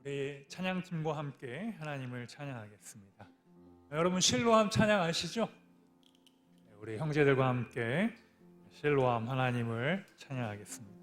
우리 찬양팀과 함께 하나님을 찬양하겠습니다. 여러분 실로암 찬양 아시죠? 우리 형제들과 함께 실로암 하나님을 찬양하겠습니다.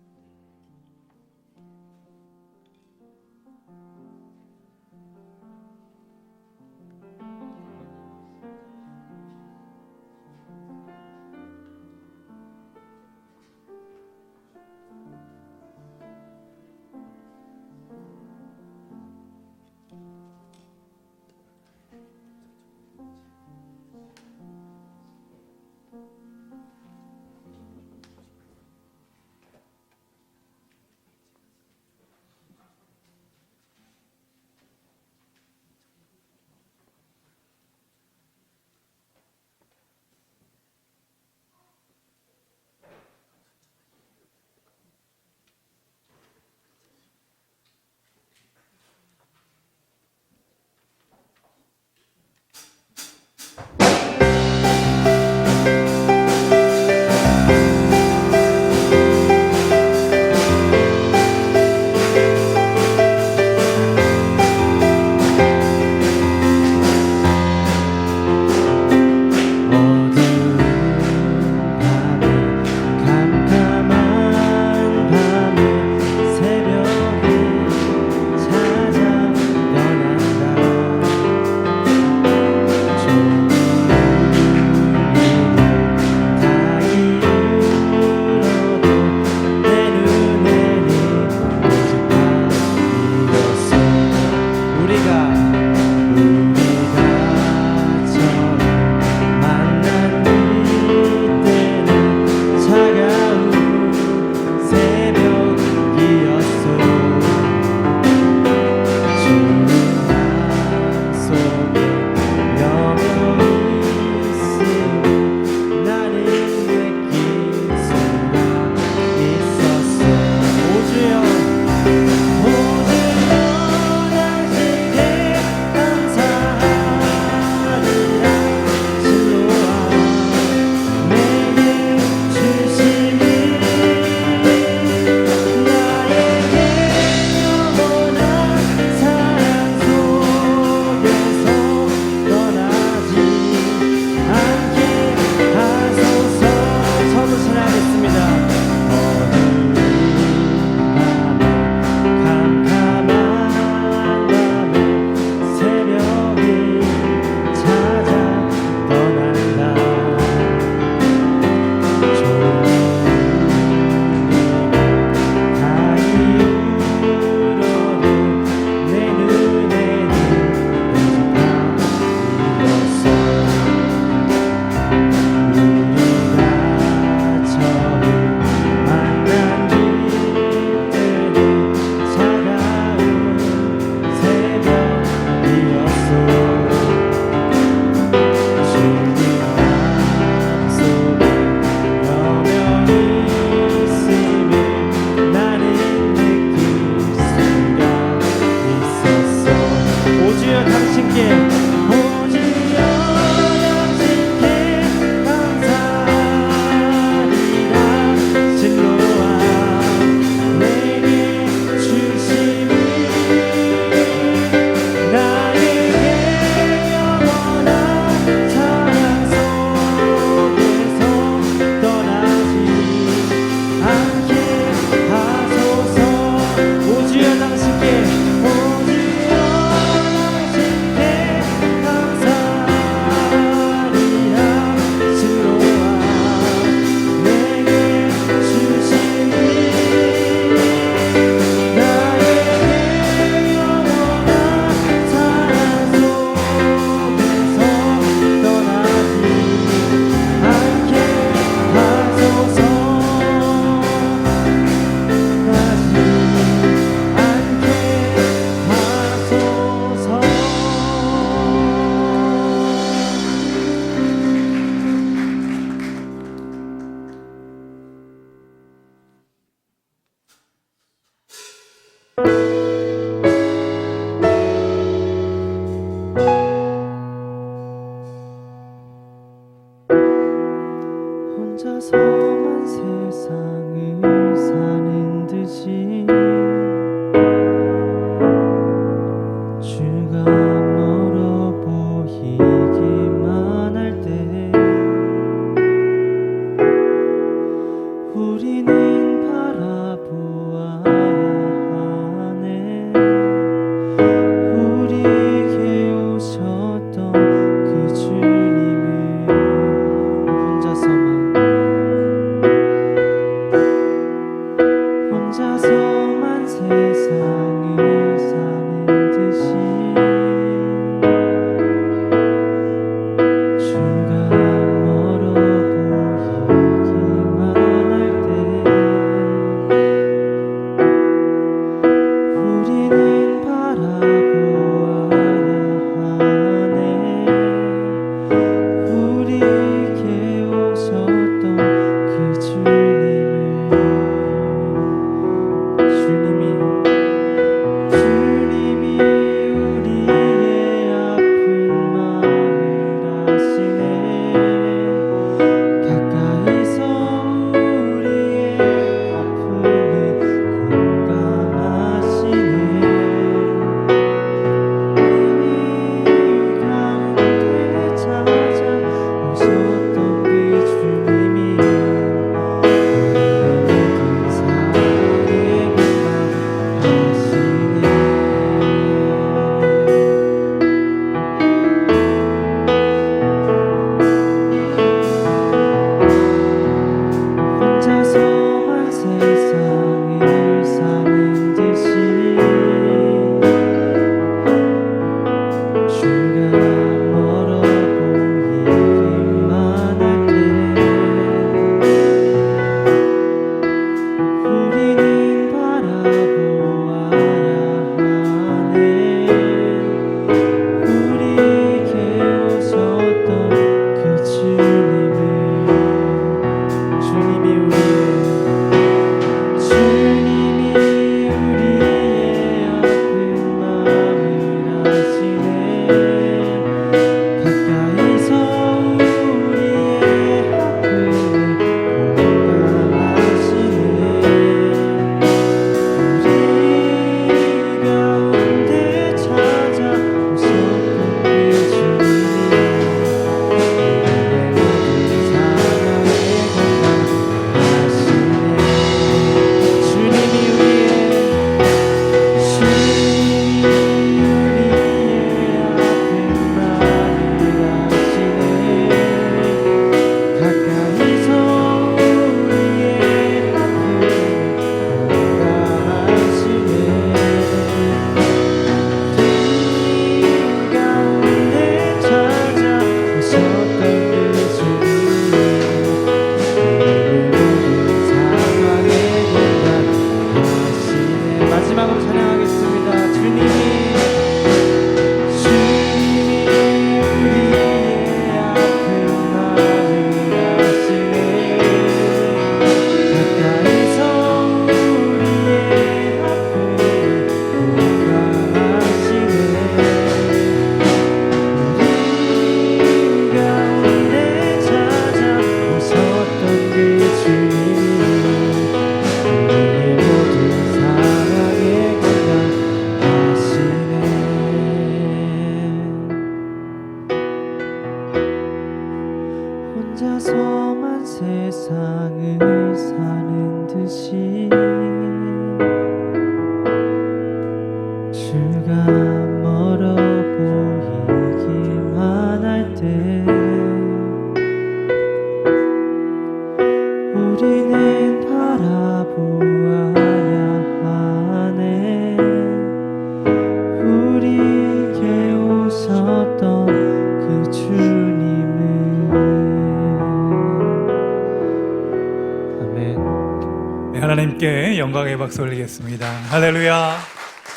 주님께 영광의 박수 올리겠습니다. 할렐루야.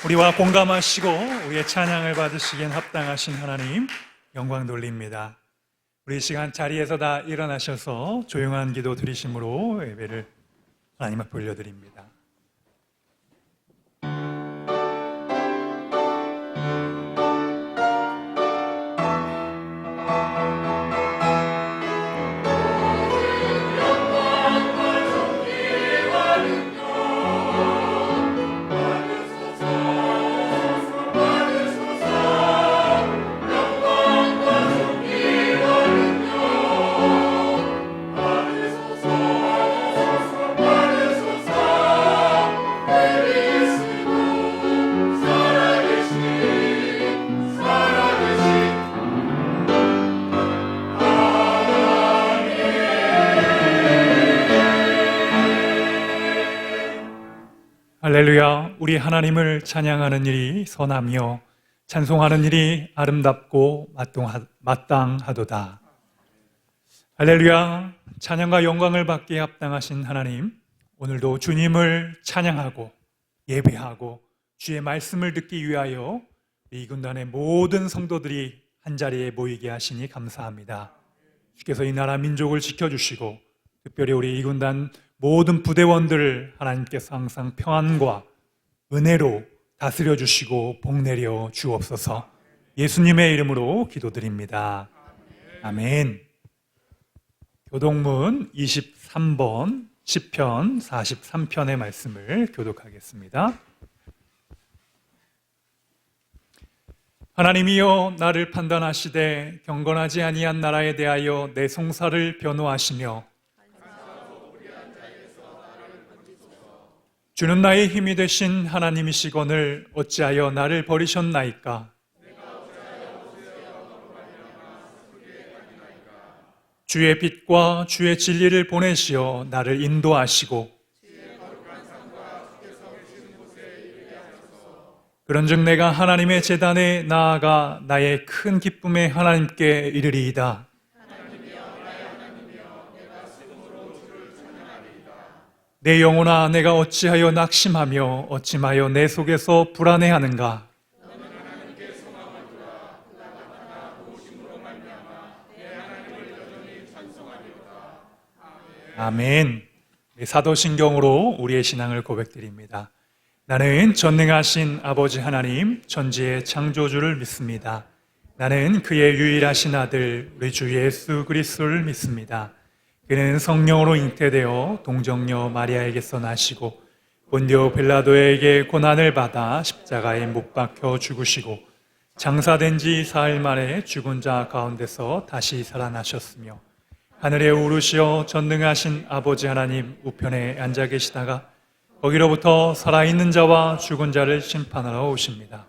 우리와 공감하시고 우리의 찬양을 받으시기엔 합당하신 하나님 영광 돌립니다. 우리 이 시간 자리에서 다 일어나셔서 조용한 기도 드리심으로 예배를 하나님 앞에 올려드립니다. 할렐루야. 우리 하나님을 찬양하는 일이 선하며 찬송하는 일이 아름답고 마땅하도다. 할렐루야. 찬양과 영광을 받기에 합당하신 하나님, 오늘도 주님을 찬양하고 예배하고 주의 말씀을 듣기 위하여 이 군단의 모든 성도들이 한자리에 모이게 하시니 감사합니다. 주께서 이 나라 민족을 지켜주시고 특별히 우리 이 군단 모든 부대원들을 하나님께서 항상 평안과 은혜로 다스려 주시고 복내려 주옵소서. 예수님의 이름으로 기도드립니다. 아멘. 교독문 23번 시편 43편의 말씀을 교독하겠습니다. 하나님이여 나를 판단하시되 경건하지 아니한 나라에 대하여 내 송사를 변호하시며 주는 나의 힘이 되신 하나님이시거늘 어찌하여 나를 버리셨나이까? 주의 빛과 주의 진리를 보내시어 나를 인도하시고 그런즉 내가 하나님의 제단에 나아가 나의 큰 기쁨의 하나님께 이르리이다. 내 영혼아 내가 어찌하여 낙심하며 어찌하여 내 속에서 불안해하는가? 아멘. 사도신경으로 우리의 신앙을 고백드립니다. 나는 전능하신 아버지 하나님 전지의 창조주를 믿습니다. 나는 그의 유일하신 아들 우리 주 예수 그리스도를 믿습니다. 그는 성령으로 잉태되어 동정녀 마리아에게서 나시고 본디오 빌라도에게 고난을 받아 십자가에 못 박혀 죽으시고 장사된 지 사흘 만에 죽은 자 가운데서 다시 살아나셨으며 하늘에 오르시어 전능하신 아버지 하나님 우편에 앉아 계시다가 거기로부터 살아있는 자와 죽은 자를 심판하러 오십니다.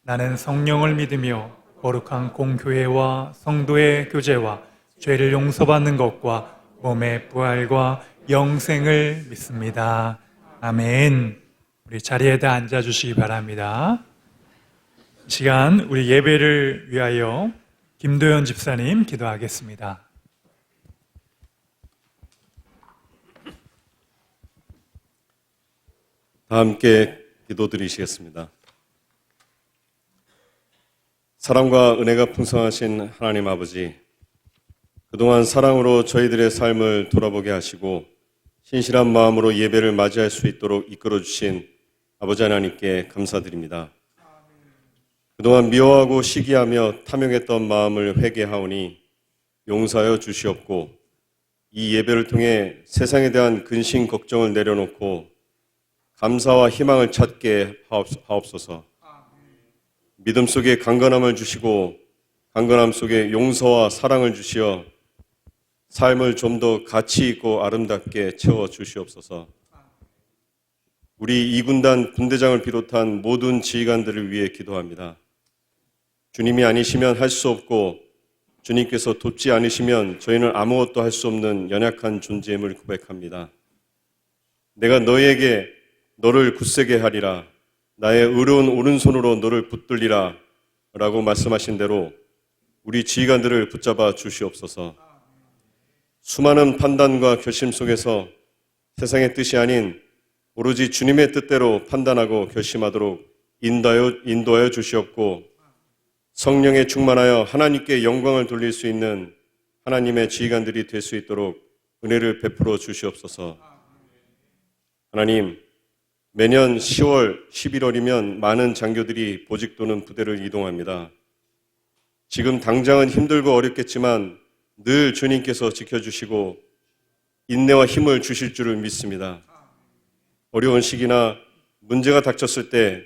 나는 성령을 믿으며 거룩한 공교회와 성도의 교제와 죄를 용서받는 것과 몸의 부활과 영생을 믿습니다. 아멘. 우리 자리에다 앉아주시기 바랍니다. 이 시간 우리 예배를 위하여 김도현 집사님 기도하겠습니다. 다 함께 기도드리시겠습니다. 사랑과 은혜가 풍성하신 하나님 아버지, 그동안 사랑으로 저희들의 삶을 돌아보게 하시고 신실한 마음으로 예배를 맞이할 수 있도록 이끌어주신 아버지 하나님께 감사드립니다. 그동안 미워하고 시기하며 탐욕했던 마음을 회개하오니 용서하여 주시옵고 이 예배를 통해 세상에 대한 근심 걱정을 내려놓고 감사와 희망을 찾게 하옵소서. 믿음 속에 강건함을 주시고 강건함 속에 용서와 사랑을 주시어 삶을 좀 더 가치 있고 아름답게 채워 주시옵소서. 우리 이군단 분대장을 비롯한 모든 지휘관들을 위해 기도합니다. 주님이 아니시면 할 수 없고 주님께서 돕지 않으시면 저희는 아무것도 할 수 없는 연약한 존재임을 고백합니다. 내가 너에게 너를 굳세게 하리라. 나의 의로운 오른손으로 너를 붙들리라 라고 말씀하신 대로 우리 지휘관들을 붙잡아 주시옵소서. 수많은 판단과 결심 속에서 세상의 뜻이 아닌 오로지 주님의 뜻대로 판단하고 결심하도록 인도하여 주시옵고 성령에 충만하여 하나님께 영광을 돌릴 수 있는 하나님의 지휘관들이 될 수 있도록 은혜를 베풀어 주시옵소서. 하나님, 매년 10월, 11월이면 많은 장교들이 보직 또는 부대를 이동합니다. 지금 당장은 힘들고 어렵겠지만 늘 주님께서 지켜주시고 인내와 힘을 주실 줄을 믿습니다. 어려운 시기나 문제가 닥쳤을 때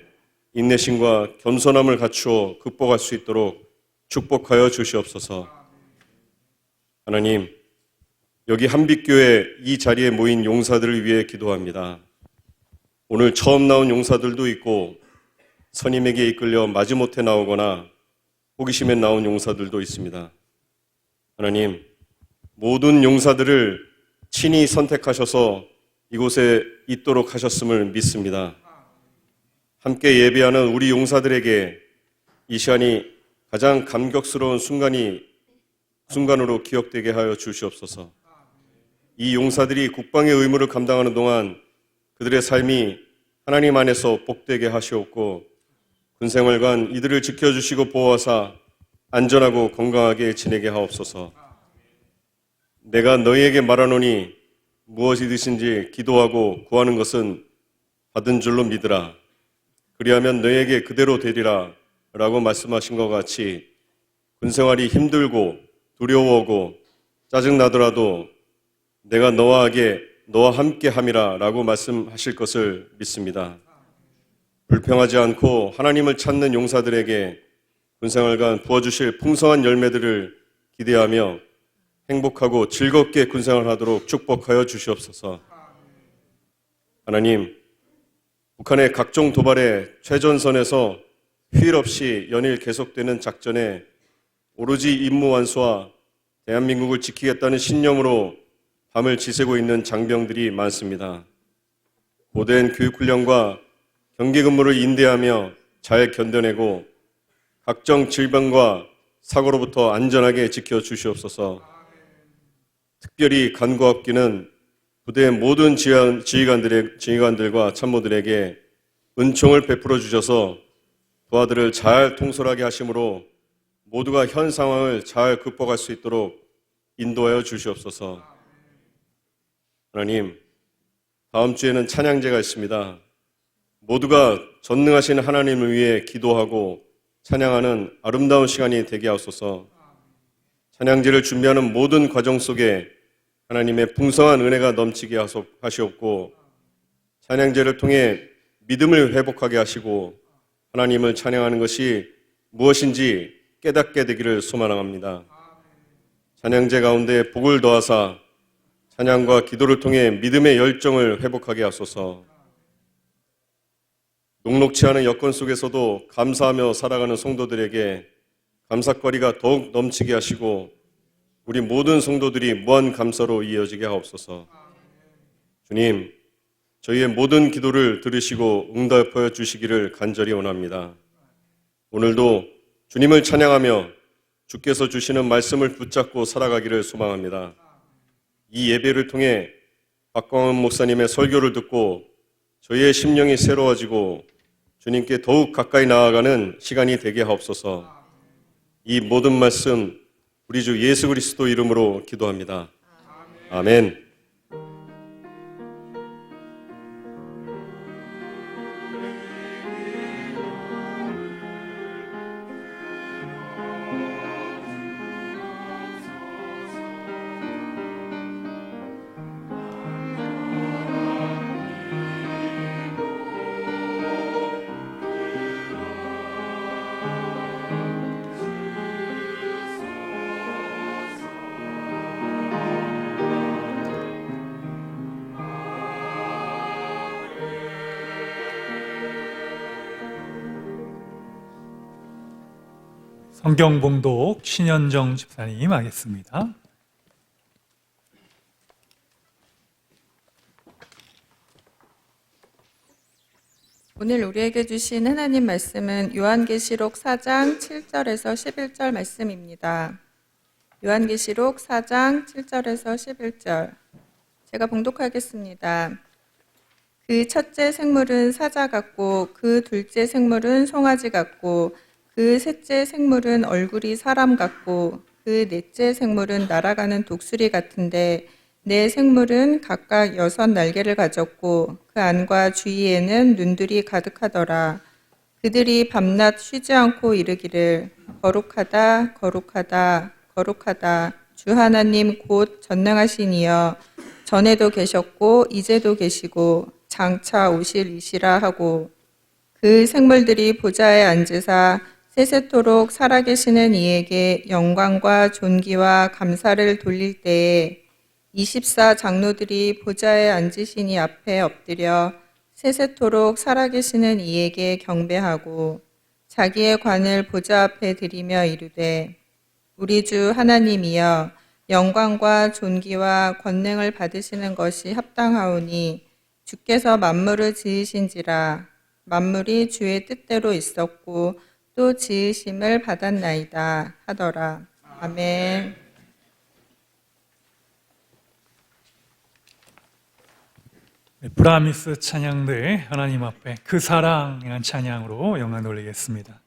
인내심과 겸손함을 갖추어 극복할 수 있도록 축복하여 주시옵소서. 하나님, 여기 한빛교회 이 자리에 모인 용사들을 위해 기도합니다. 오늘 처음 나온 용사들도 있고 선임에게 이끌려 마지못해 나오거나 호기심에 나온 용사들도 있습니다. 하나님, 모든 용사들을 친히 선택하셔서 이곳에 있도록 하셨음을 믿습니다. 함께 예배하는 우리 용사들에게 이 시간이 가장 감격스러운 순간으로 기억되게 하여 주시옵소서. 이 용사들이 국방의 의무를 감당하는 동안 그들의 삶이 하나님 안에서 복되게 하시옵고 군생활관 이들을 지켜주시고 보호하사 안전하고 건강하게 지내게 하옵소서. 내가 너희에게 말하노니 무엇이든지 기도하고 구하는 것은 받은 줄로 믿으라. 그리하면 너희에게 그대로 되리라 라고 말씀하신 것 같이 군생활이 힘들고 두려워하고 짜증나더라도 내가 너와 함께 함이라 라고 말씀하실 것을 믿습니다. 불평하지 않고 하나님을 찾는 용사들에게 군생활관 부어주실 풍성한 열매들을 기대하며 행복하고 즐겁게 군생활하도록 축복하여 주시옵소서. 하나님, 북한의 각종 도발에 최전선에서 휴일 없이 연일 계속되는 작전에 오로지 임무 완수와 대한민국을 지키겠다는 신념으로 밤을 지새고 있는 장병들이 많습니다. 고된 교육훈련과 경계근무를 인내하며 잘 견뎌내고 각종 질병과 사고로부터 안전하게 지켜주시옵소서. 특별히 간구합기는 부대의 모든 지휘관들과 참모들에게 은총을 베풀어 주셔서 부하들을 잘 통솔하게 하심으로 모두가 현 상황을 잘 극복할 수 있도록 인도하여 주시옵소서. 하나님, 다음 주에는 찬양제가 있습니다. 모두가 전능하신 하나님을 위해 기도하고 찬양하는 아름다운 시간이 되게 하옵소서. 찬양제를 준비하는 모든 과정 속에 하나님의 풍성한 은혜가 넘치게 하시옵고 찬양제를 통해 믿음을 회복하게 하시고 하나님을 찬양하는 것이 무엇인지 깨닫게 되기를 소망합니다. 찬양제 가운데 복을 더하사 찬양과 기도를 통해 믿음의 열정을 회복하게 하소서. 녹록치 않은 여건 속에서도 감사하며 살아가는 성도들에게 감사거리가 더욱 넘치게 하시고 우리 모든 성도들이 무한 감사로 이어지게 하옵소서. 주님, 저희의 모든 기도를 들으시고 응답하여 주시기를 간절히 원합니다. 오늘도 주님을 찬양하며 주께서 주시는 말씀을 붙잡고 살아가기를 소망합니다. 이 예배를 통해 박광원 목사님의 설교를 듣고 저희의 심령이 새로워지고 주님께 더욱 가까이 나아가는 시간이 되게 하옵소서. 이 모든 말씀 우리 주 예수 그리스도 이름으로 기도합니다. 아멘. 성경 봉독 신현정 집사님 하겠습니다. 오늘 우리에게 주신 하나님 말씀은 요한계시록 4장 7절에서 11절 말씀입니다. 요한계시록 4장 7절에서 11절 제가 봉독하겠습니다. 그 첫째 생물은 사자 같고 그 둘째 생물은 송아지 같고 그 셋째 생물은 얼굴이 사람 같고 그 넷째 생물은 날아가는 독수리 같은데 네 생물은 각각 6 날개를 가졌고 그 안과 주위에는 눈들이 가득하더라. 그들이 밤낮 쉬지 않고 이르기를 거룩하다 거룩하다 거룩하다 주 하나님 곧 전능하신 이여 전에도 계셨고 이제도 계시고 장차 오실 이시라 하고 그 생물들이 보좌에 앉으사 세세토록 살아계시는 이에게 영광과 존귀와 감사를 돌릴 때에 24 장로들이 보좌에 앉으신 이 앞에 엎드려 세세토록 살아계시는 이에게 경배하고 자기의 관을 보좌 앞에 드리며 이르되 우리 주 하나님이여 영광과 존귀와 권능을 받으시는 것이 합당하오니 주께서 만물을 지으신지라 만물이 주의 뜻대로 있었고 또 지으심을 받았나이다 하더라. 아멘. 네, 브라미스 찬양대 하나님 앞에 그 사랑이라는 찬양으로 영광 돌리겠습니다.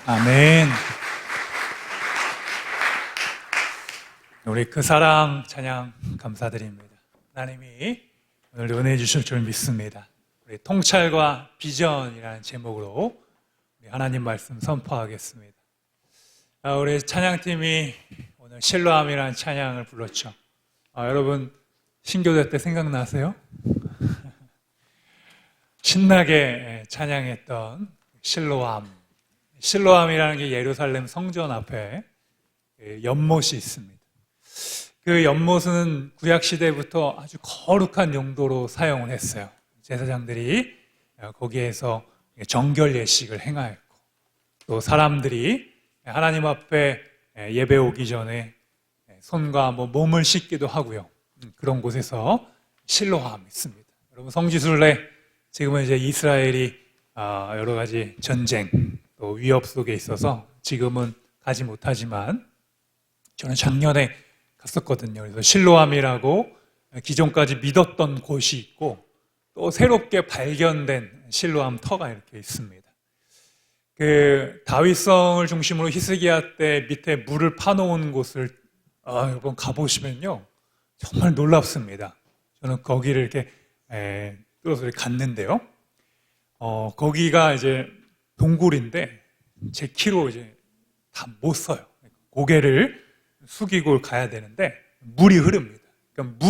아멘. 우리 그 사랑 찬양 감사드립니다. 하나님이 오늘 은혜 주실 줄 믿습니다. 우리 통찰과 비전이라는 제목으로 우리 하나님 말씀 선포하겠습니다. 우리 찬양팀이 오늘 실로암이라는 찬양을 불렀죠. 여러분 신교대 때 생각나세요? 신나게 찬양했던 실로암. 실로암이라는 게 예루살렘 성전 앞에 연못이 있습니다. 그 연못은 구약 시대부터 아주 거룩한 용도로 사용을 했어요. 제사장들이 거기에서 정결 예식을 행하였고, 또 사람들이 하나님 앞에 예배 오기 전에 손과 몸을 씻기도 하고요. 그런 곳에서 실로암이 있습니다. 여러분 성지순례, 지금은 이제 이스라엘이 여러 가지 전쟁 또 위협 속에 있어서 지금은 가지 못하지만 저는 작년에 갔었거든요. 그래서 실로암이라고 기존까지 믿었던 곳이 있고 또 새롭게 발견된 실로암 터가 이렇게 있습니다. 그 다윗성을 중심으로 히스기야 때 밑에 물을 파놓은 곳을 여러분 가보시면요 정말 놀랍습니다. 저는 거기를 이렇게 뚫어서 갔는데요. 거기가 이제 동굴인데 제 키로 이제 다 못 서요. 고개를 숙이고 가야 되는데 물이 흐릅니다. 그러니까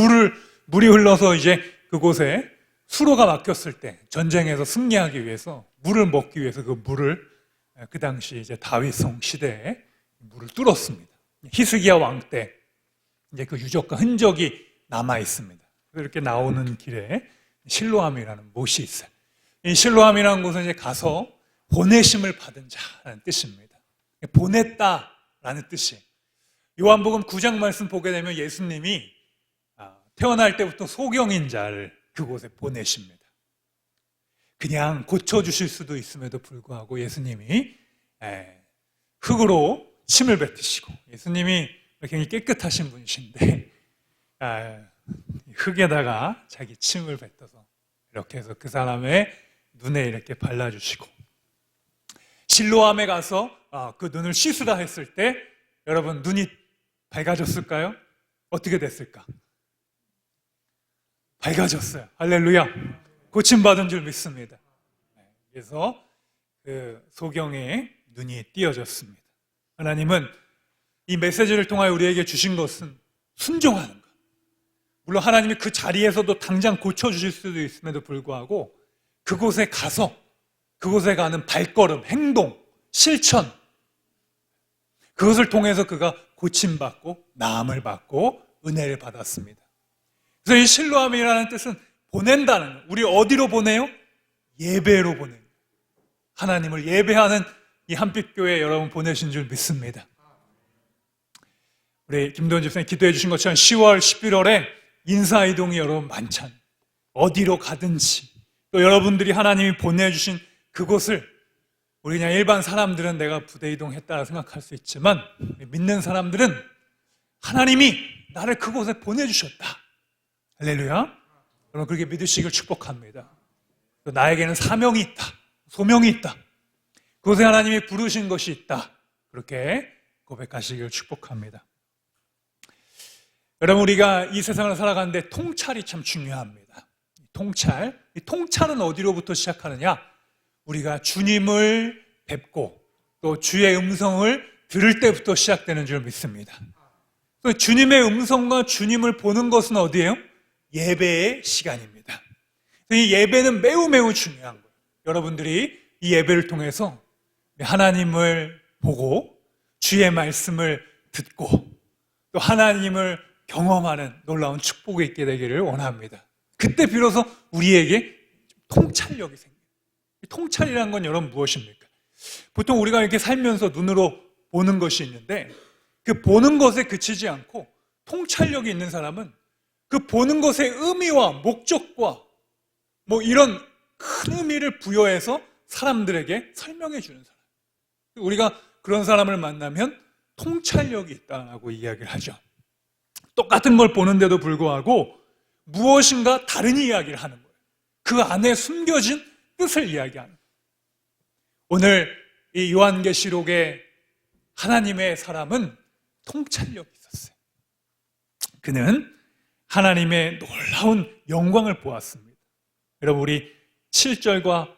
물이 흘러서 이제 그곳에 수로가 막혔을 때 전쟁에서 승리하기 위해서 물을 먹기 위해서 그 물을 그 당시 이제 다윗성 시대에 물을 뚫었습니다. 히스기야 왕 때 이제 그 유적과 흔적이 남아 있습니다. 이렇게 나오는 길에 실로암이라는 못이 있어요. 이 실로암이라는 곳은 이제 가서 보내심을 받은 자라는 뜻입니다. 보냈다라는 뜻이에요. 요한복음 9장 말씀 보게 되면 예수님이 태어날 때부터 소경인 자를 그곳에 보내십니다. 그냥 고쳐주실 수도 있음에도 불구하고 예수님이 흙으로 침을 뱉으시고, 예수님이 굉장히 깨끗하신 분이신데 흙에다가 자기 침을 뱉어서 이렇게 해서 그 사람의 눈에 이렇게 발라주시고, 실로암에 가서 그 눈을 씻으라 했을 때 여러분 눈이 밝아졌을까요? 어떻게 됐을까? 밝아졌어요. 할렐루야. 고침받은 줄 믿습니다. 그래서 그 소경의 눈이 띄어졌습니다. 하나님은 이 메시지를 통하여 우리에게 주신 것은 순종하는 것. 물론 하나님이 그 자리에서도 당장 고쳐주실 수도 있음에도 불구하고 그곳에 가서 그곳에 가는 발걸음, 행동, 실천, 그것을 통해서 그가 고침받고 나음을 받고 은혜를 받았습니다. 그래서 이 실로암이라는 뜻은 보낸다는 거예요. 우리 어디로 보내요? 예배로 보내요. 하나님을 예배하는 이 한빛교회 여러분 보내신 줄 믿습니다. 우리 김도현 집사님 기도해 주신 것처럼 10월, 11월에 인사이동이 여러분 많잖아요. 어디로 가든지 또 여러분들이 하나님이 보내주신 그곳을 우리 그냥 일반 사람들은 내가 부대 이동했다고 생각할 수 있지만 믿는 사람들은 하나님이 나를 그곳에 보내주셨다. 할렐루야. 여러분 그렇게 믿으시길 축복합니다. 또 나에게는 사명이 있다. 소명이 있다. 그곳에 하나님이 부르신 것이 있다. 그렇게 고백하시길 축복합니다. 여러분 우리가 이 세상을 살아가는데 통찰이 참 중요합니다. 통찰. 이 통찰은 어디로부터 시작하느냐? 우리가 주님을 뵙고 또 주의 음성을 들을 때부터 시작되는 줄 믿습니다. 주님의 음성과 주님을 보는 것은 어디예요? 예배의 시간입니다. 이 예배는 매우 매우 중요한 거예요. 여러분들이 이 예배를 통해서 하나님을 보고 주의 말씀을 듣고 또 하나님을 경험하는 놀라운 축복이 있게 되기를 원합니다. 그때 비로소 우리에게 통찰력이 생겨요. 통찰이라는 건 여러분 무엇입니까? 보통 우리가 이렇게 살면서 눈으로 보는 것이 있는데 그 보는 것에 그치지 않고 통찰력이 있는 사람은 그 보는 것의 의미와 목적과 이런 큰 의미를 부여해서 사람들에게 설명해 주는 사람. 우리가 그런 사람을 만나면 통찰력이 있다고 이야기를 하죠. 똑같은 걸 보는데도 불구하고 무엇인가 다른 이야기를 하는 거예요. 그 안에 숨겨진 뜻을 이야기하는 거예요. 오늘 이 요한계시록의 하나님의 사람은 통찰력이 있었어요. 그는 하나님의 놀라운 영광을 보았습니다. 여러분, 우리 7절과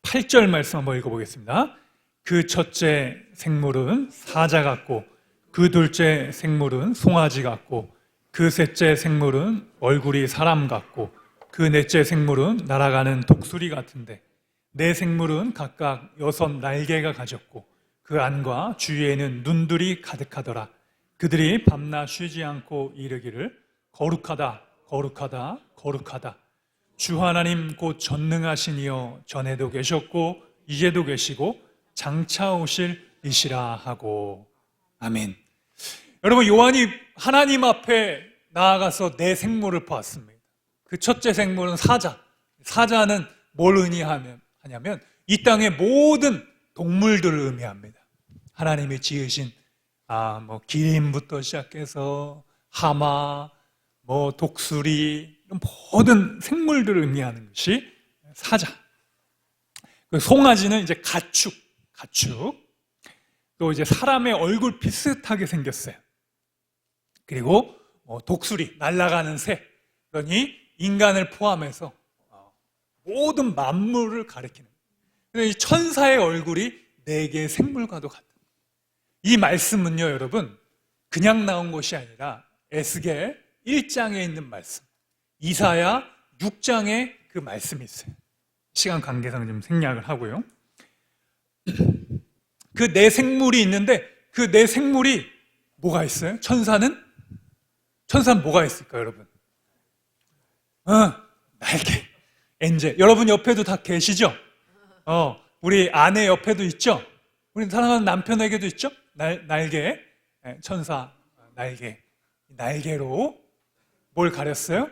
8절 말씀 한번 읽어보겠습니다. 그 첫째 생물은 사자 같고, 그 둘째 생물은 송아지 같고, 그 셋째 생물은 얼굴이 사람 같고, 그 넷째 생물은 날아가는 독수리 같은데, 네 생물은 각각 6 날개가 가졌고, 그 안과 주위에는 눈들이 가득하더라. 그들이 밤낮 쉬지 않고 이르기를 거룩하다, 거룩하다, 거룩하다. 주 하나님 곧 전능하신 이여, 전에도 계셨고 이제도 계시고 장차 오실 이시라 하고. 아멘. 여러분, 요한이 하나님 앞에 나아가서 네 생물을 보았습니다. 그 첫째 생물은 사자. 사자는 뭘 의미하냐면 이 땅의 모든 동물들을 의미합니다. 하나님이 지으신 기린부터 시작해서 하마, 독수리, 이런 모든 생물들을 의미하는 것이 사자. 그 송아지는 이제 가축. 또 이제 사람의 얼굴 비슷하게 생겼어요. 그리고 독수리, 날아가는 새. 그러니 인간을 포함해서 모든 만물을 가리키는. 이 천사의 얼굴이 4개의 생물과도 같다. 이 말씀은요, 여러분, 그냥 나온 것이 아니라 에스겔 1장에 있는 말씀, 이사야 6장에 그 말씀이 있어요. 시간 관계상 좀 생략을 하고요. 그 네 생물이 있는데 그 네 생물이 뭐가 있어요? 천사는 뭐가 있을까요, 여러분? 날개, 엔젤. 여러분 옆에도 다 계시죠? 우리 아내 옆에도 있죠? 우리 사랑하는 남편에게도 있죠? 날개, 천사 날개. 날개로 뭘 가렸어요?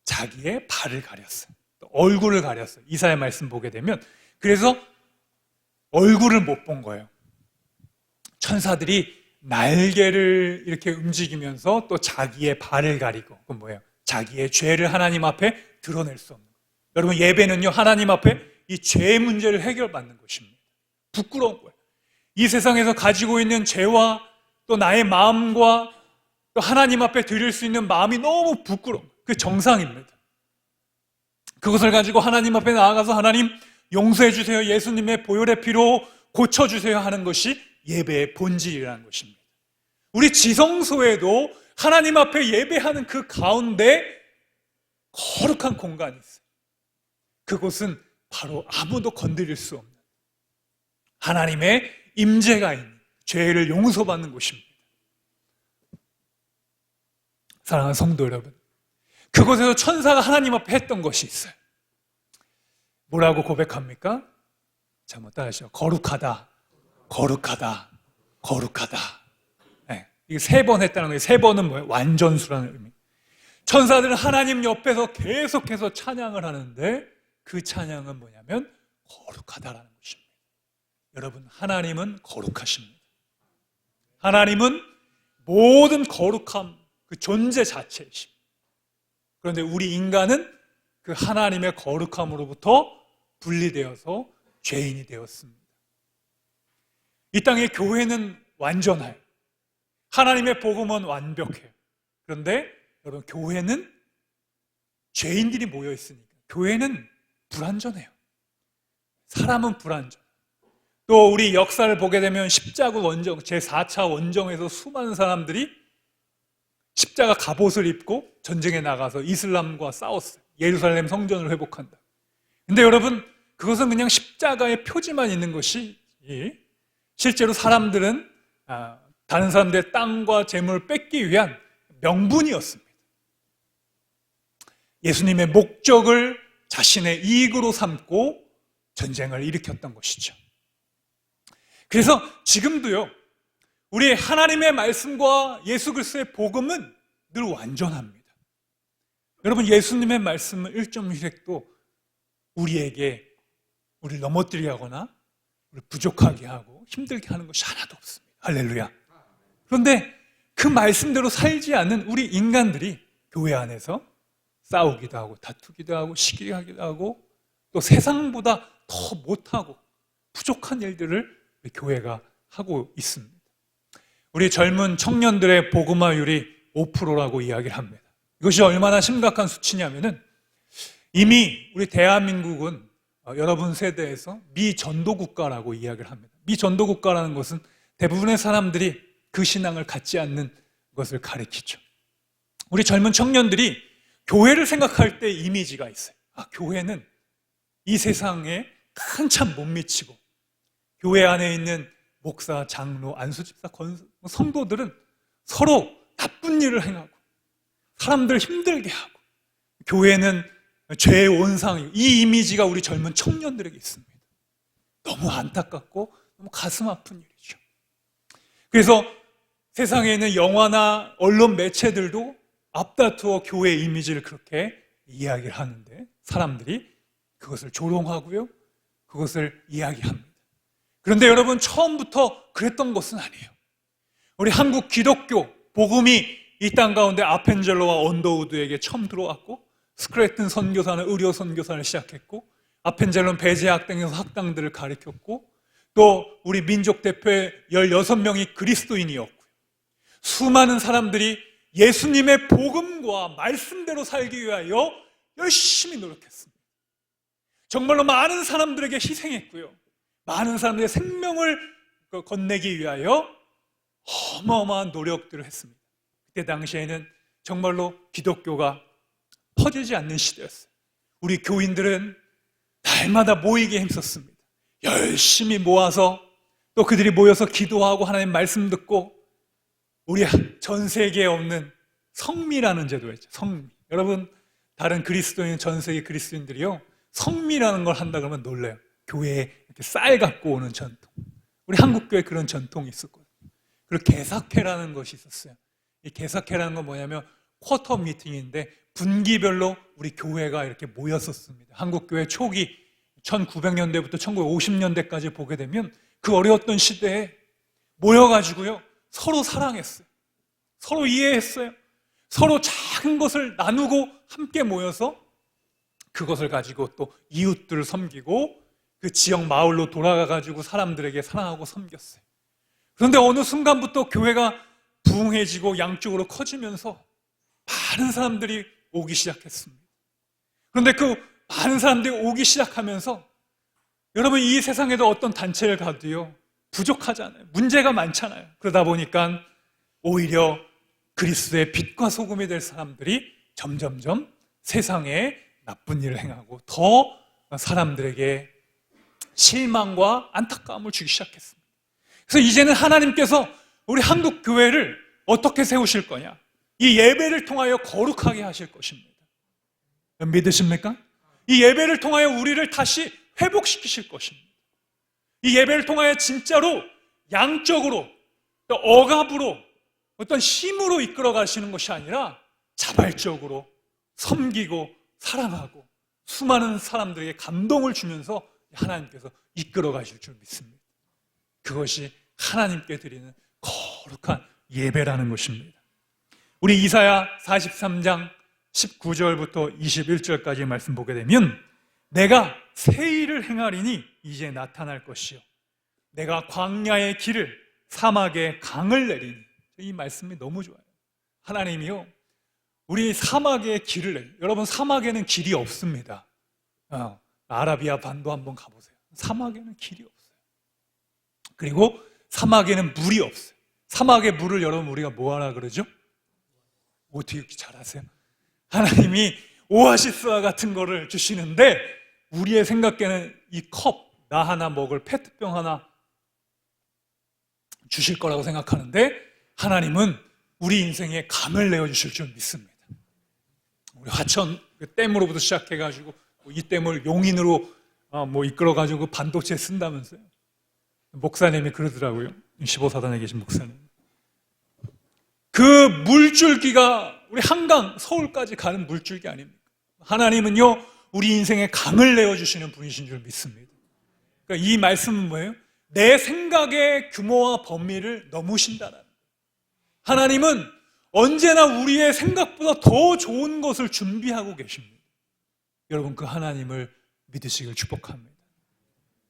자기의 발을 가렸어요. 또 얼굴을 가렸어요. 이사야 말씀 보게 되면. 그래서 얼굴을 못 본 거예요. 천사들이 날개를 이렇게 움직이면서 또 자기의 발을 가리고, 그건 뭐예요? 자기의 죄를 하나님 앞에 드러낼 수 없는 거예요. 여러분, 예배는요, 하나님 앞에 이 죄의 문제를 해결받는 것입니다. 부끄러운 거예요. 이 세상에서 가지고 있는 죄와 또 나의 마음과 또 하나님 앞에 드릴 수 있는 마음이 너무 부끄러운, 그 정상입니다. 그것을 가지고 하나님 앞에 나아가서 하나님 용서해 주세요, 예수님의 보혈의 피로 고쳐주세요 하는 것이 예배의 본질이라는 것입니다. 우리 지성소에도 하나님 앞에 예배하는 그 가운데 거룩한 공간이 있어요. 그곳은 바로 아무도 건드릴 수 없는 하나님의 임재가 있는, 죄를 용서받는 곳입니다. 사랑하는 성도 여러분, 그곳에서 천사가 하나님 앞에 했던 것이 있어요. 뭐라고 고백합니까? 자, 한번 따라하시죠. 거룩하다, 거룩하다, 거룩하다. 네, 이게 3번 했다는 거예요. 3번은 뭐예요? 완전수라는 의미. 천사들은 하나님 옆에서 계속해서 찬양을 하는데 그 찬양은 뭐냐면 거룩하다라는 것입니다. 여러분, 하나님은 거룩하십니다. 하나님은 모든 거룩함, 그 존재 자체이십니다. 그런데 우리 인간은 그 하나님의 거룩함으로부터 분리되어서 죄인이 되었습니다. 이 땅의 교회는 완전해요. 하나님의 복음은 완벽해요. 그런데 여러분, 교회는 죄인들이 모여 있으니까 교회는 불완전해요. 사람은 불완전. 또 우리 역사를 보게 되면 십자군 원정, 제4차 원정에서 수많은 사람들이 십자가 갑옷을 입고 전쟁에 나가서 이슬람과 싸웠어요. 예루살렘 성전을 회복한다. 근데 여러분, 그것은 그냥 십자가의 표지만 있는 것이, 실제로 사람들은 다른 사람들의 땅과 재물을 뺏기 위한 명분이었습니다. 예수님의 목적을 자신의 이익으로 삼고 전쟁을 일으켰던 것이죠. 그래서 지금도요, 우리 하나님의 말씀과 예수 그리스도의 복음은 늘 완전합니다. 여러분, 예수님의 말씀은 1.1획도 우리에게 우리를 넘어뜨리게 하거나 우리를 부족하게 하고 힘들게 하는 것이 하나도 없습니다. 할렐루야. 그런데 그 말씀대로 살지 않는 우리 인간들이 교회 안에서 싸우기도 하고 다투기도 하고 시기하기도 하고 또 세상보다 더 못하고 부족한 일들을 우리 교회가 하고 있습니다. 우리 젊은 청년들의 복음화율이 5%라고 이야기를 합니다. 이것이 얼마나 심각한 수치냐면은 이미 우리 대한민국은 여러분 세대에서 미전도 국가라고 이야기를 합니다. 미전도 국가라는 것은 대부분의 사람들이 그 신앙을 갖지 않는 것을 가리키죠. 우리 젊은 청년들이 교회를 생각할 때 이미지가 있어요. 교회는 이 세상에 한참 못 미치고 교회 안에 있는 목사, 장로, 안수집사, 성도들은 서로 나쁜 일을 행하고 사람들을 힘들게 하고 교회는 죄의 온상이고, 이 이미지가 우리 젊은 청년들에게 있습니다. 너무 안타깝고 너무 가슴 아픈 일이죠. 그래서 세상에 있는 영화나 언론 매체들도 앞다투어 교회 이미지를 그렇게 이야기를 하는데 사람들이 그것을 조롱하고요, 그것을 이야기합니다. 그런데 여러분, 처음부터 그랬던 것은 아니에요. 우리 한국 기독교 복음이 이 땅 가운데 아펜젤로와 언더우드에게 처음 들어왔고, 스크래튼 선교사는 의료 선교사를 시작했고, 아펜젤로는 배제학 등에서 학당들을 가리켰고, 또 우리 민족 대표의 16명이 그리스도인이었고요. 수많은 사람들이 예수님의 복음과 말씀대로 살기 위하여 열심히 노력했습니다. 정말로 많은 사람들에게 희생했고요. 많은 사람들의 생명을 건네기 위하여 어마어마한 노력들을 했습니다. 그때 당시에는 정말로 기독교가 퍼지지 않는 시대였어요. 우리 교인들은 날마다 모이기에 힘썼습니다. 열심히 모아서 또 그들이 모여서 기도하고 하나님 말씀 듣고, 우리 전 세계에 없는 성미라는 제도가 있죠. 성미. 여러분, 다른 그리스도인, 전 세계 그리스도인들이요, 성미라는 걸 한다 그러면 놀라요. 교회에 이렇게 쌀 갖고 오는 전통. 우리 한국교회에 그런 전통이 있었거든요. 그리고 개사회라는 것이 있었어요. 이 개사회라는 건 뭐냐면 쿼터 미팅인데 분기별로 우리 교회가 이렇게 모였었습니다. 한국교회 초기 1900년대부터 1950년대까지 보게 되면 그 어려웠던 시대에 모여가지고요, 서로 사랑했어요. 서로 이해했어요. 서로 작은 것을 나누고 함께 모여서 그것을 가지고 또 이웃들을 섬기고 그 지역 마을로 돌아가가지고 사람들에게 사랑하고 섬겼어요. 그런데 어느 순간부터 교회가 부흥해지고 양쪽으로 커지면서 많은 사람들이 오기 시작했습니다. 그런데 그 많은 사람들이 오기 시작하면서 여러분, 이 세상에도 어떤 단체를 가도요, 부족하잖아요. 문제가 많잖아요. 그러다 보니까 오히려 그리스도의 빛과 소금이 될 사람들이 점점점 세상에 나쁜 일을 행하고 더 사람들에게 실망과 안타까움을 주기 시작했습니다. 그래서 이제는 하나님께서 우리 한국 교회를 어떻게 세우실 거냐? 이 예배를 통하여 거룩하게 하실 것입니다. 믿으십니까? 이 예배를 통하여 우리를 다시 회복시키실 것입니다. 이 예배를 통하여 진짜로 양적으로, 또 억압으로, 어떤 힘으로 이끌어 가시는 것이 아니라 자발적으로 섬기고 사랑하고 수많은 사람들에게 감동을 주면서 하나님께서 이끌어 가실 줄 믿습니다. 그것이 하나님께 드리는 거룩한 예배라는 것입니다. 우리 이사야 43장 19절부터 21절까지 말씀 보게 되면, 내가 새 일을 행하리니 이제 나타날 것이요, 내가 광야의 길을 사막에 강을 내리니. 이 말씀이 너무 좋아요. 하나님이요, 우리 사막에 길을 내요. 여러분, 사막에는 길이 없습니다. 아라비아 반도 한번 가보세요. 사막에는 길이 없어요. 그리고 사막에는 물이 없어요. 사막의 물을 여러분 우리가 뭐하라 그러죠? 어떻게 이렇게 잘 아세요? 하나님이 오아시스와 같은 거를 주시는데, 우리의 생각에는 이 컵, 나 하나 먹을 페트병 하나 주실 거라고 생각하는데, 하나님은 우리 인생에 강을 내어주실 줄 믿습니다. 우리 화천 댐으로부터 시작해가지고 이 댐을 용인으로 이끌어가지고 반도체 쓴다면서요. 목사님이 그러더라고요. 15사단에 계신 목사님. 그 물줄기가 우리 한강, 서울까지 가는 물줄기 아닙니까? 하나님은요, 우리 인생에 강을 내어주시는 분이신 줄 믿습니다. 그러니까 이 말씀은 뭐예요? 내 생각의 규모와 범위를 넘으신다는 거예요. 하나님은 언제나 우리의 생각보다 더 좋은 것을 준비하고 계십니다. 여러분, 그 하나님을 믿으시길 축복합니다.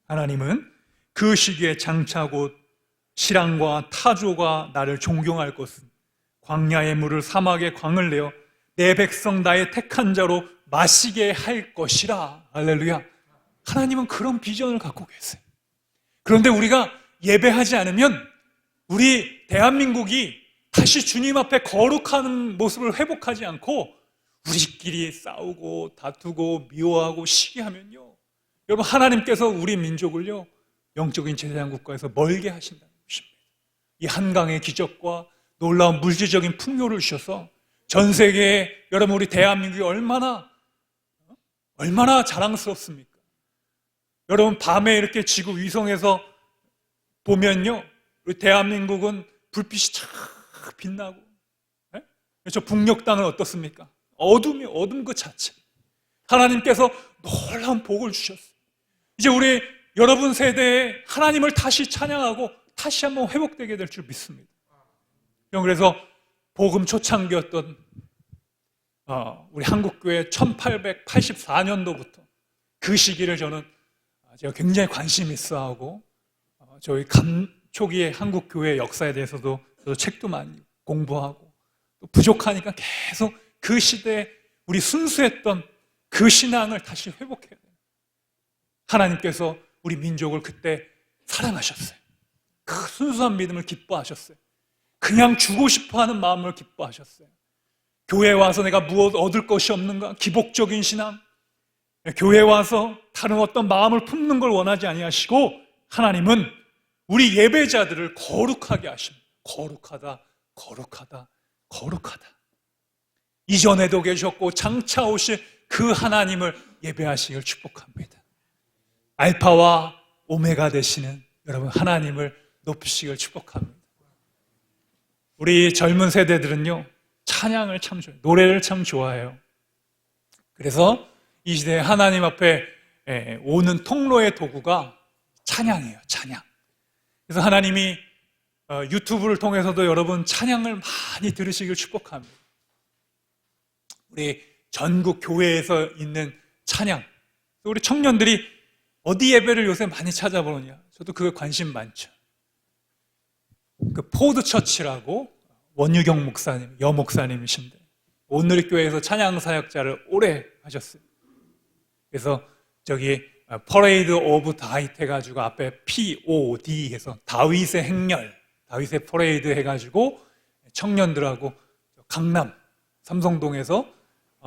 하나님은 그 시기에 장차 곧 시랑과 타조가 나를 존경할 것은 광야의 물을 사막의 광을 내어 내 백성 나의 택한 자로 마시게 할 것이라. 할렐루야. 하나님은 그런 비전을 갖고 계세요. 그런데 우리가 예배하지 않으면 우리 대한민국이 다시 주님 앞에 거룩한 모습을 회복하지 않고 우리끼리 싸우고 다투고 미워하고 시기하면요, 여러분, 하나님께서 우리 민족을요 영적인 제사장 국가에서 멀게 하신다는 것입니다. 이 한강의 기적과 놀라운 물질적인 풍요를 주셔서 전 세계에 여러분 우리 대한민국이 얼마나 자랑스럽습니까? 여러분, 밤에 이렇게 지구 위성에서 보면요, 우리 대한민국은 불빛이 쫙 빛나고, 저 북녘 땅은 어떻습니까? 어둠 그 자체. 하나님께서 놀라운 복을 주셨어요. 이제 우리 여러분 세대에 하나님을 다시 찬양하고 다시 한번 회복되게 될 줄 믿습니다. 그래서 복음 초창기였던 우리 한국교회 1884년도부터 그 시기를 제가 굉장히 관심 있어 하고, 저희 초기의 한국교회 역사에 대해서도 저도 책도 많이 공부하고, 또 부족하니까 계속 그 시대에 우리 순수했던 그 신앙을 다시 회복해야 돼요. 하나님께서 우리 민족을 그때 사랑하셨어요. 그 순수한 믿음을 기뻐하셨어요. 그냥 주고 싶어하는 마음을 기뻐하셨어요. 교회에 와서 내가 무엇 얻을 것이 없는가? 기복적인 신앙. 교회에 와서 다른 어떤 마음을 품는 걸 원하지 아니하시고, 하나님은 우리 예배자들을 거룩하게 하십니다. 거룩하다, 거룩하다, 거룩하다. 이전에도 계셨고 장차 오실 그 하나님을 예배하시길 축복합니다. 알파와 오메가 되시는 여러분 하나님을 높이시길 축복합니다. 우리 젊은 세대들은요, 찬양을 참 좋아해요. 노래를 참 좋아해요. 그래서 이 시대에 하나님 앞에 오는 통로의 도구가 찬양이에요. 찬양. 그래서 하나님이 유튜브를 통해서도 여러분 찬양을 많이 들으시길 축복합니다. 우리 전국 교회에서 있는 찬양. 우리 청년들이 어디 예배를 요새 많이 찾아보느냐? 저도 그거 관심 많죠. 그 포드처치라고 원유경 목사님, 여목사님이신데 온누리교회에서 찬양 사역자를 오래 하셨어요. 그래서 저기 퍼레이드 오브 다윗 해가지고 앞에 POD 해서 다윗의 행렬, 다윗의 퍼레이드 해가지고 청년들하고 강남 삼성동에서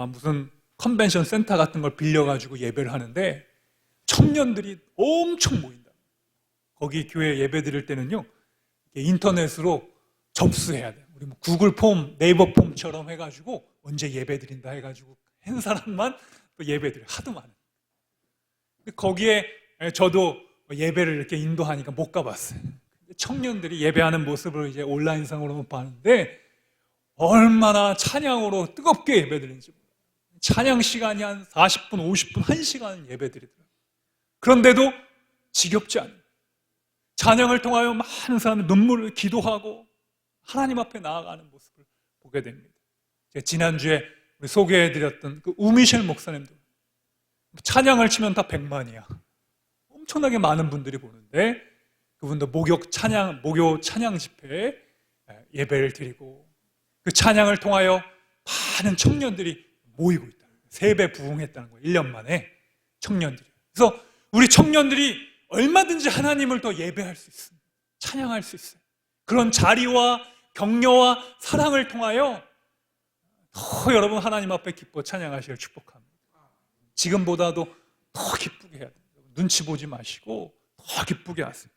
무슨 컨벤션 센터 같은 걸 빌려가지고 예배를 하는데 청년들이 엄청 모인다. 거기 교회 예배 드릴 때는요, 인터넷으로 접수해야 돼요. 우리 뭐 구글 폼, 네이버 폼처럼 해가지고 언제 예배 드린다 해가지고 한 사람만 또 예배 드려요. 하도 많아요. 거기에 저도 예배를 이렇게 인도하니까 못 가봤어요. 청년들이 예배하는 모습을 이제 온라인상으로 봤는데 얼마나 찬양으로 뜨겁게 예배 드리는지 몰라요. 찬양 시간이 한 40분, 50분, 1시간 예배 드리더라고요. 그런데도 지겹지 않아요. 찬양을 통하여 많은 사람이 눈물을 기도하고 하나님 앞에 나아가는 모습을 보게 됩니다. 제가 지난주에 우리 소개해드렸던 그 우미셸 목사님도 찬양을 치면 다 100만이야. 엄청나게 많은 분들이 보는데 그분도 목요 찬양 집회에 예배를 드리고 그 찬양을 통하여 많은 청년들이 모이고 있다. 3배 부흥했다는 거예요. 1년 만에 청년들이. 그래서 우리 청년들이 얼마든지 하나님을 더 예배할 수 있습니다. 찬양할 수 있어요. 그런 자리와 격려와 사랑을 통하여 더 여러분 하나님 앞에 기뻐 찬양하시길 축복합니다. 지금보다도 더 기쁘게 해야 돼요. 눈치 보지 마시고 더 기쁘게 하세요.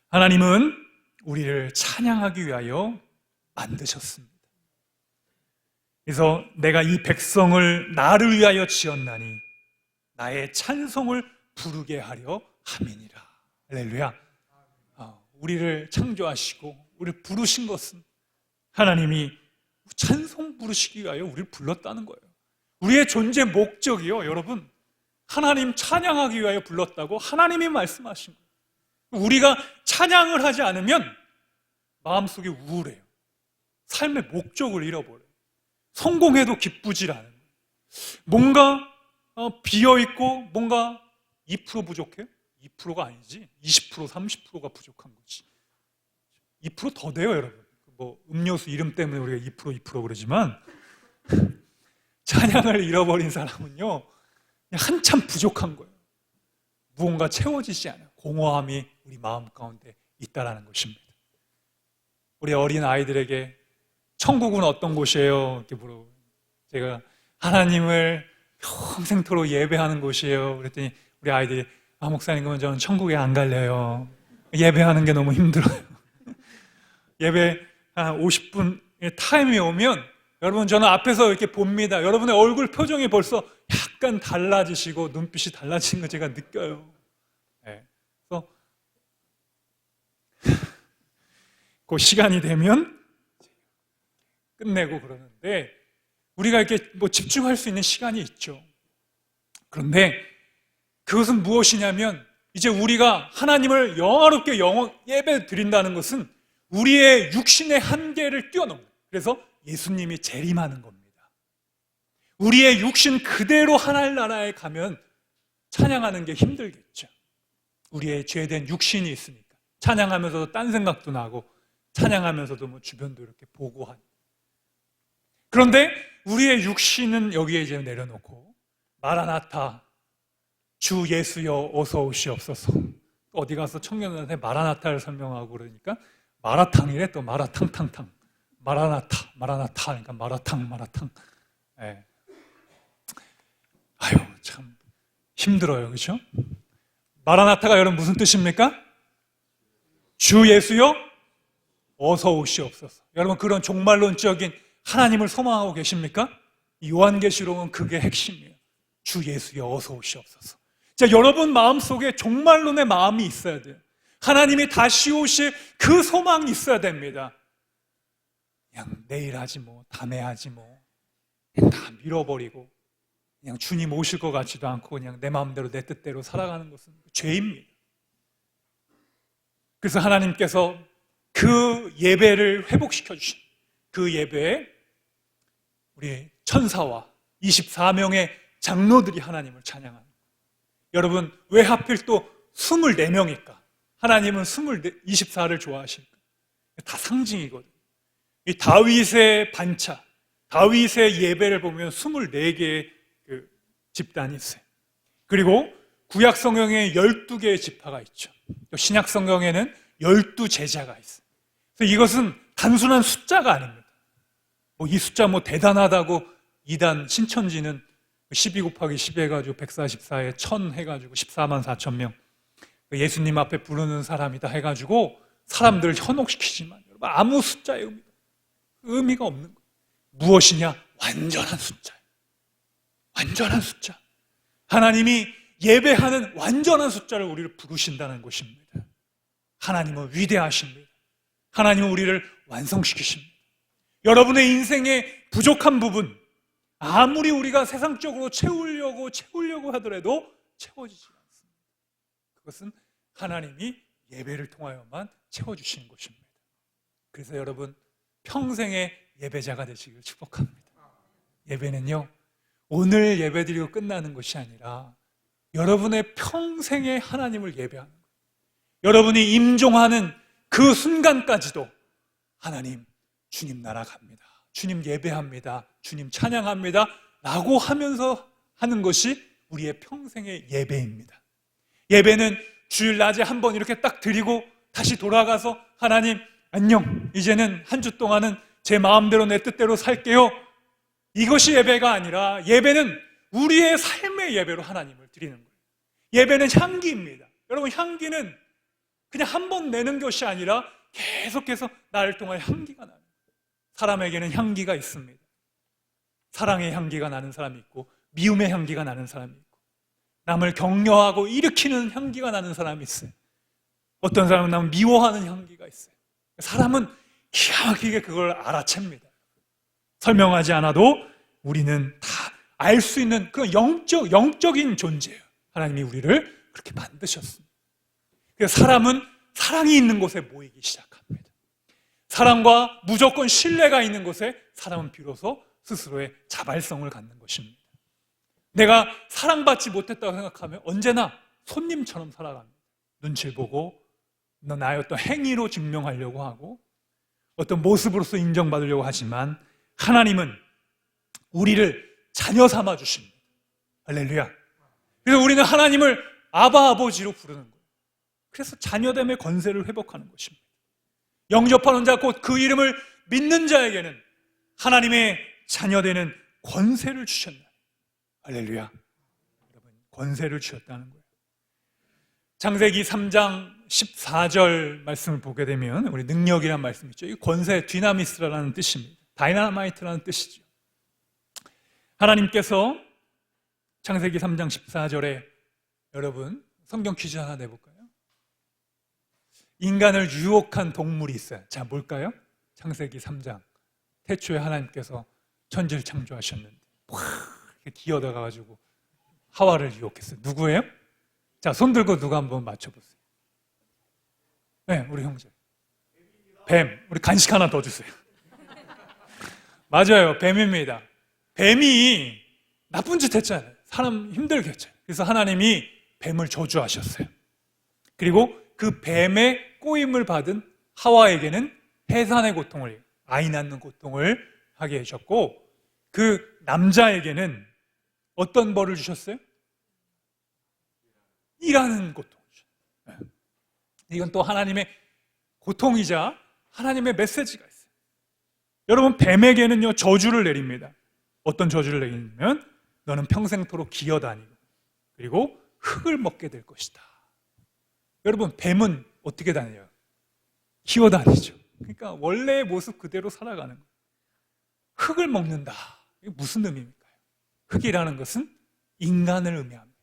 하나님은 우리를 찬양하기 위하여 만드셨습니다. 그래서 내가 이 백성을 나를 위하여 지었나니 나의 찬송을 부르게 하려 함이니라. 할렐루야. 우리를 창조하시고 우리를 부르신 것은 하나님이 찬송 부르시기 위하여 우리를 불렀다는 거예요. 우리의 존재 목적이요, 여러분, 하나님 찬양하기 위하여 불렀다고 하나님이 말씀하신 거예요. 우리가 찬양을 하지 않으면 마음속에 우울해요. 삶의 목적을 잃어버려요. 성공해도 기쁘질 않아요. 뭔가 비어있고 뭔가 2% 부족해요? 2%가 아니지 20%, 30%가 부족한 거지. 2%더 돼요, 여러분. 뭐 음료수 이름 때문에 우리가 2% 그러지만 찬양을 잃어버린 사람은요 그냥 한참 부족한 거예요. 무언가 채워지지 않아요. 공허함이 우리 마음 가운데 있다라는 것입니다. 우리 어린 아이들에게 천국은 어떤 곳이에요? 이렇게 물어보고 제가 하나님을 평생토록 예배하는 곳이에요. 그랬더니 우리 아이들이 목사님 그러면 저는 천국에 안 갈래요. 예배하는 게 너무 힘들어요. 예배 한 50분의 타임이 오면 여러분 저는 앞에서 이렇게 봅니다. 여러분의 얼굴 표정이 벌써 약간 달라지시고 눈빛이 달라지는 거 제가 느껴요. 네. 그래서 그 시간이 되면 끝내고 그러는데 우리가 이렇게 뭐 집중할 수 있는 시간이 있죠. 그런데 그것은 무엇이냐면 이제 우리가 하나님을 영화롭게 예배 드린다는 것은 우리의 육신의 한계를 뛰어넘는 그래서 예수님이 재림하는 겁니다. 우리의 육신 그대로 하나님 나라에 가면 찬양하는 게 힘들겠죠. 우리의 죄된 육신이 있으니까 찬양하면서도 딴 생각도 나고 찬양하면서도 뭐 주변도 이렇게 보고 하니 그런데 우리의 육신은 여기에 이제 내려놓고 마라나타 주 예수여 어서 오시옵소서. 어디 가서 청년들한테 마라나타를 설명하고 그러니까 마라탕이래. 또 마라탕탕탕 마라나타 그러니까 마라탕. 네. 아유 참 힘들어요, 그렇죠? 마라나타가 여러분 무슨 뜻입니까? 주 예수여 어서 오시옵소서. 여러분 그런 종말론적인 하나님을 소망하고 계십니까? 요한계시록은 그게 핵심이에요. 주 예수여 어서 오시옵소서. 자, 여러분 마음속에 종말론의 마음이 있어야 돼요. 하나님이 다시 오실 그 소망이 있어야 됩니다. 그냥 내일 하지 뭐, 다음에 하지 뭐, 그냥 다 밀어버리고 그냥 주님 오실 것 같지도 않고 그냥 내 마음대로 내 뜻대로 살아가는 것은 죄입니다. 그래서 하나님께서 그 예배를 회복시켜 주신 그 예배에 우리 천사와 24명의 장로들이 하나님을 찬양하는 거예요. 여러분 왜 하필 또 24명일까? 하나님은 24를 좋아하실까? 다 상징이거든요. 이 다윗의 반차, 다윗의 예배를 보면 24개의 그 집단이 있어요. 그리고 구약 성경에 12개의 지파가 있죠. 또 신약 성경에는 12제자가 있어요. 그래서 이것은 단순한 숫자가 아닙니다. 이 숫자 대단하다고 이단 신천지는 12 곱하기 10 해가지고 144에 1000 해가지고 14만 4천 명 예수님 앞에 부르는 사람이다 해가지고 사람들을 현혹시키지만 여러분 아무 숫자의 의미가 없는 거예요. 무엇이냐? 완전한 숫자예요. 완전한 숫자. 하나님이 예배하는 완전한 숫자를 우리를 부르신다는 것입니다. 하나님은 위대하십니다. 하나님은 우리를 완성시키십니다. 여러분의 인생의 부족한 부분 아무리 우리가 세상적으로 채우려고 하더라도 채워지지 않습니다. 그것은 하나님이 예배를 통하여만 채워주시는 것입니다. 그래서 여러분 평생의 예배자가 되시길 축복합니다. 예배는요 오늘 예배드리고 끝나는 것이 아니라 여러분의 평생의 하나님을 예배하는 거예요. 여러분이 임종하는 그 순간까지도 하나님 주님 나라 갑니다. 주님 예배합니다. 주님 찬양합니다. 라고 하면서 하는 것이 우리의 평생의 예배입니다. 예배는 주일 낮에 한번 이렇게 딱 드리고 다시 돌아가서 하나님 안녕 이제는 한 주 동안은 제 마음대로 내 뜻대로 살게요. 이것이 예배가 아니라 예배는 우리의 삶의 예배로 하나님을 드리는 거예요. 예배는 향기입니다. 여러분 향기는 그냥 한 번 내는 것이 아니라 계속해서 나를 통해 향기가 나요. 사람에게는 향기가 있습니다. 사랑의 향기가 나는 사람이 있고 미움의 향기가 나는 사람이 있고 남을 격려하고 일으키는 향기가 나는 사람이 있어요. 어떤 사람은 남을 미워하는 향기가 있어요. 사람은 기가 막히게 그걸 알아챕니다. 설명하지 않아도 우리는 다 알 수 있는 그런 영적인 존재예요. 하나님이 우리를 그렇게 만드셨습니다. 그래서 사람은 사랑이 있는 곳에 모이기 시작합니다. 사랑과 무조건 신뢰가 있는 곳에 사람은 비로소 스스로의 자발성을 갖는 것입니다. 내가 사랑받지 못했다고 생각하면 언제나 손님처럼 살아갑니다. 눈치를 보고 나의 어떤 행위로 증명하려고 하고 어떤 모습으로서 인정받으려고 하지만 하나님은 우리를 자녀 삼아 주십니다. 할렐루야. 그래서 우리는 하나님을 아바 아버지로 부르는 거예요. 그래서 자녀됨의 권세를 회복하는 것입니다. 영접하는 자 곧 그 이름을 믿는 자에게는 하나님의 자녀되는 권세를 주셨다. 할렐루야. 여러분, 권세를 주셨다는 거예요. 창세기 3장 14절 말씀을 보게 되면 우리 능력이라는 말씀이 있죠. 이 권세, 디나미스라는 뜻입니다. 다이나마이트라는 뜻이죠. 하나님께서 창세기 3장 14절에 여러분 성경 퀴즈 하나 내볼까요? 인간을 유혹한 동물이 있어요. 자, 뭘까요? 창세기 3장. 태초에 하나님께서 천지를 창조하셨는데 확 기어다가가지고 하와를 유혹했어요. 누구예요? 자, 손 들고 누가 한번 맞춰보세요. 네, 우리 형제. 뱀. 우리 간식 하나 더 주세요. 맞아요. 뱀입니다. 뱀이 나쁜 짓 했잖아요. 사람 힘들게 했잖아요. 그래서 하나님이 뱀을 저주하셨어요. 그리고 그 뱀의 꼬임을 받은 하와에게는 해산의 고통을, 아이 낳는 고통을 하게 하셨고, 그 남자에게는 어떤 벌을 주셨어요? 일하는 고통을 주셨어요. 이건 또 하나님의 고통이자 하나님의 메시지가 있어요. 여러분, 뱀에게는요 저주를 내립니다. 어떤 저주를 내리냐면 너는 평생토록 기어다니고 그리고 흙을 먹게 될 것이다. 여러분, 뱀은 어떻게 다녀요? 기어다니죠. 그러니까 원래의 모습 그대로 살아가는 거예요. 흙을 먹는다. 이게 무슨 의미입니까? 흙이라는 것은 인간을 의미합니다.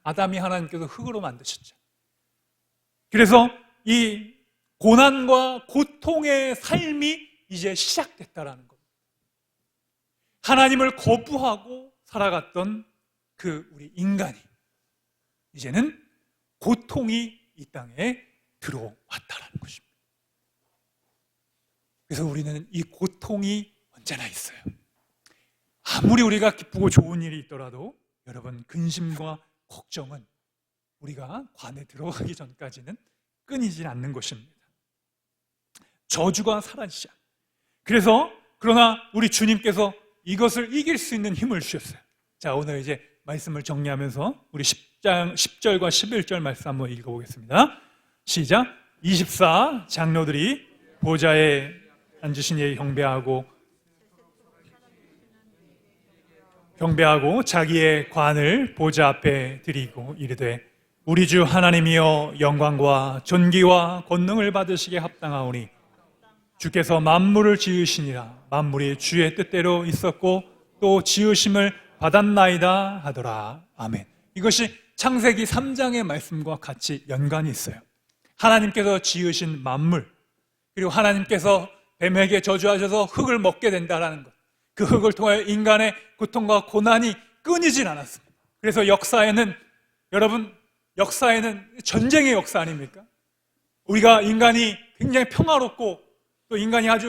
아담이 하나님께서 흙으로 만드셨죠. 그래서 이 고난과 고통의 삶이 이제 시작됐다라는 겁니다. 하나님을 거부하고 살아갔던 그 우리 인간이 이제는 고통이 이 땅에 들어왔다라는 것입니다. 그래서 우리는 이 고통이 언제나 있어요. 아무리 우리가 기쁘고 좋은 일이 있더라도 여러분, 근심과 걱정은 우리가 관에 들어가기 전까지는 끊이질 않는 것입니다. 저주가 사라지지 않아요. 그래서 그러나 우리 주님께서 이것을 이길 수 있는 힘을 주셨어요. 자, 오늘 이제 말씀을 정리하면서 우리 10절과 11절 말씀 한번 읽어보겠습니다. 시작. 24 장로들이 보좌에 앉으신 이에게 경배하고 자기의 관을 보좌 앞에 드리고 이르되 우리 주 하나님이여 영광과 존귀와 권능을 받으시기에 합당하오니 주께서 만물을 지으시니라. 만물이 주의 뜻대로 있었고 또 지으심을 받았나이다 하더라. 아멘. 이것이 창세기 3장의 말씀과 같이 연관이 있어요. 하나님께서 지으신 만물, 그리고 하나님께서 뱀에게 저주하셔서 흙을 먹게 된다라는 것, 그 흙을 통하여 인간의 고통과 고난이 끊이질 않았습니다. 그래서 역사에는, 여러분, 역사에는 전쟁의 역사 아닙니까? 우리가 인간이 굉장히 평화롭고 또 인간이 아주